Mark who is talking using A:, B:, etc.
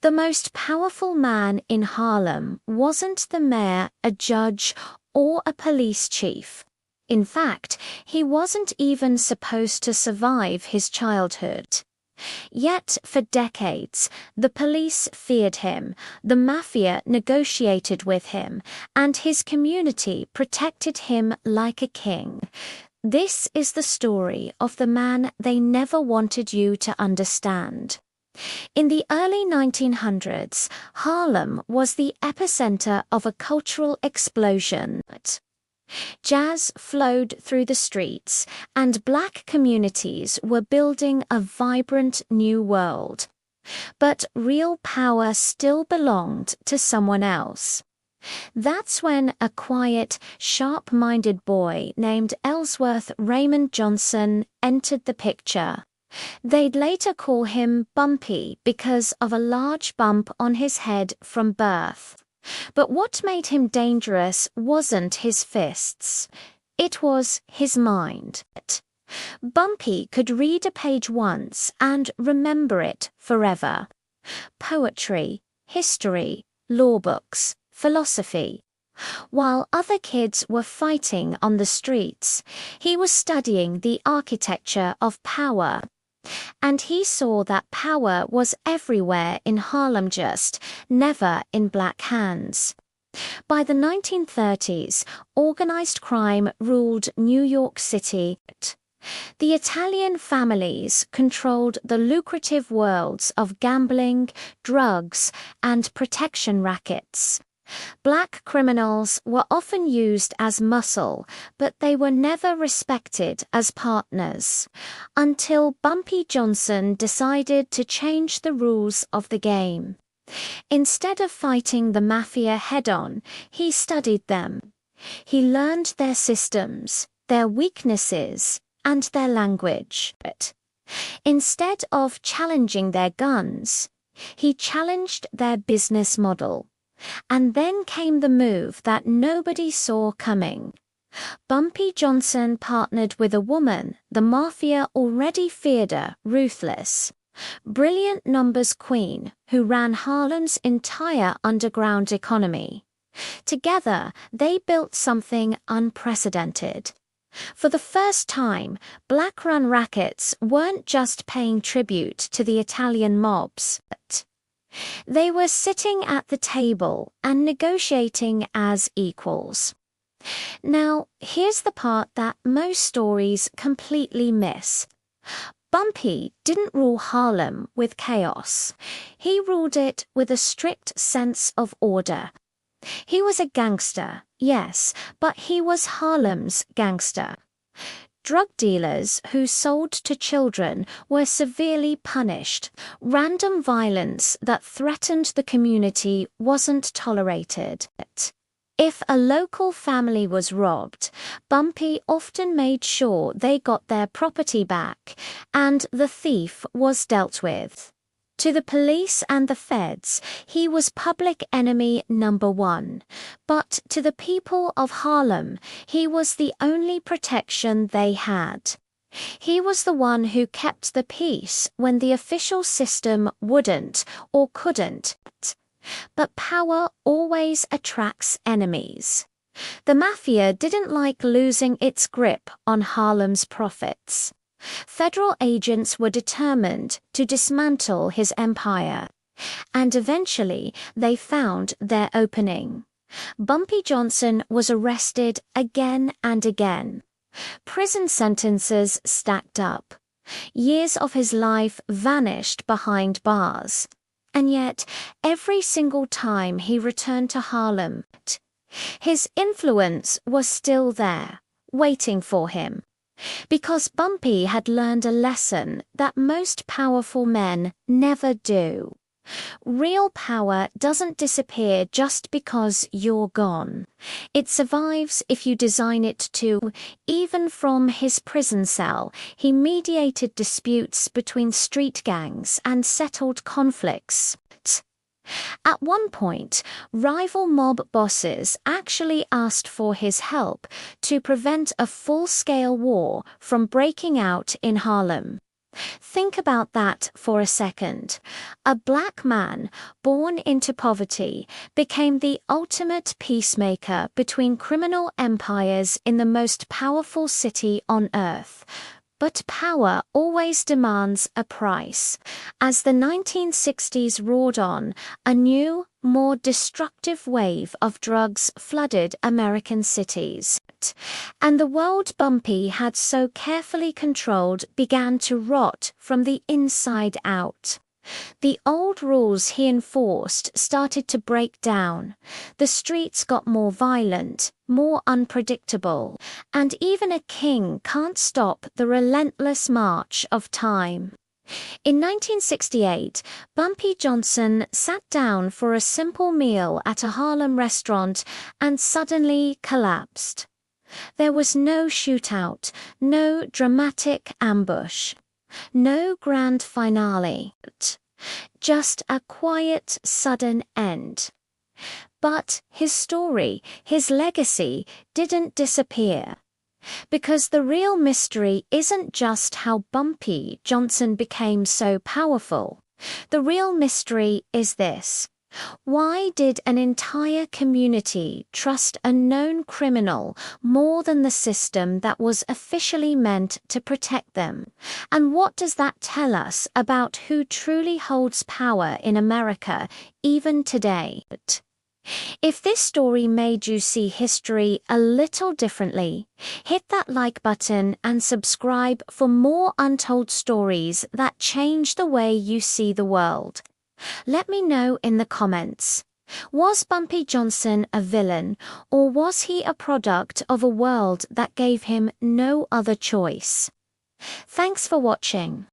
A: The most powerful man in Harlem wasn't the mayor, a judge, or a police chief. In fact, he wasn't even supposed to survive his childhood. Yet, for decades, the police feared him, the mafia negotiated with him, and his community protected him like a king. This is the story of the man they never wanted you to understand. In the early 1900s, Harlem was the epicenter of a cultural explosion. Jazz flowed through the streets, and black communities were building a vibrant new world. But real power still belonged to someone else. That's when a quiet, sharp-minded boy named Ellsworth Raymond Johnson entered the picture. They'd later call him Bumpy because of a large bump on his head from birth. But what made him dangerous wasn't his fists. It was his mind. Bumpy could read a page once and remember it forever. Poetry, history, law books, philosophy. While other kids were fighting on the streets, he was studying the architecture of power. And he saw that power was everywhere in Harlem, just never in black hands. By the 1930s, organized crime ruled New York City. The Italian families controlled the lucrative worlds of gambling, drugs, and protection rackets. Black criminals were often used as muscle, but they were never respected as partners, until Bumpy Johnson decided to change the rules of the game. Instead of fighting the mafia head-on, he studied them. He learned their systems, their weaknesses, and their language. Instead of challenging their guns, he challenged their business model. And then came the move that nobody saw coming. Bumpy Johnson partnered with a woman the mafia already feared, a ruthless, brilliant numbers queen who ran Harlem's entire underground economy. Together, they built something unprecedented. For the first time, black-run rackets weren't just paying tribute to the Italian mobs. They were sitting at the table and negotiating as equals. Now, here's the part that most stories completely miss. Bumpy didn't rule Harlem with chaos. He ruled it with a strict sense of order. He was a gangster, yes, but he was Harlem's gangster. Drug dealers who sold to children were severely punished. Random violence that threatened the community wasn't tolerated. If a local family was robbed, Bumpy often made sure they got their property back, and the thief was dealt with. To the police and the feds, he was public enemy number one. But to the people of Harlem, he was the only protection they had. He was the one who kept the peace when the official system wouldn't or couldn't. But power always attracts enemies. The mafia didn't like losing its grip on Harlem's profits. Federal agents were determined to dismantle his empire, and eventually they found their opening. Bumpy Johnson was arrested again and again. Prison sentences stacked up. Years of his life vanished behind bars. And yet, every single time he returned to Harlem, his influence was still there, waiting for him. Because Bumpy had learned a lesson that most powerful men never do. Real power doesn't disappear just because you're gone. It survives if you design it to. Even from his prison cell, he mediated disputes between street gangs and settled conflicts. At one point, rival mob bosses actually asked for his help to prevent a full-scale war from breaking out in Harlem. Think about that for a second. A black man, born into poverty, became the ultimate peacemaker between criminal empires in the most powerful city on earth. But power always demands a price. As the 1960s roared on, a new, more destructive wave of drugs flooded American cities. And the world Bumpy had so carefully controlled began to rot from the inside out. The old rules he enforced started to break down. The streets got more violent, more unpredictable, and even a king can't stop the relentless march of time. In 1968, Bumpy Johnson sat down for a simple meal at a Harlem restaurant and suddenly collapsed. There was no shootout, no dramatic ambush, no grand finale, just a quiet, sudden end. But his story, his legacy, didn't disappear. Because the real mystery isn't just how Bumpy Johnson became so powerful. The real mystery is this. Why did an entire community trust a known criminal more than the system that was officially meant to protect them? And what does that tell us about who truly holds power in America, even today? If this story made you see history a little differently, hit that like button and subscribe for more untold stories that change the way you see the world. Let me know in the comments. Was Bumpy Johnson a villain, or was he a product of a world that gave him no other choice? Thanks for watching.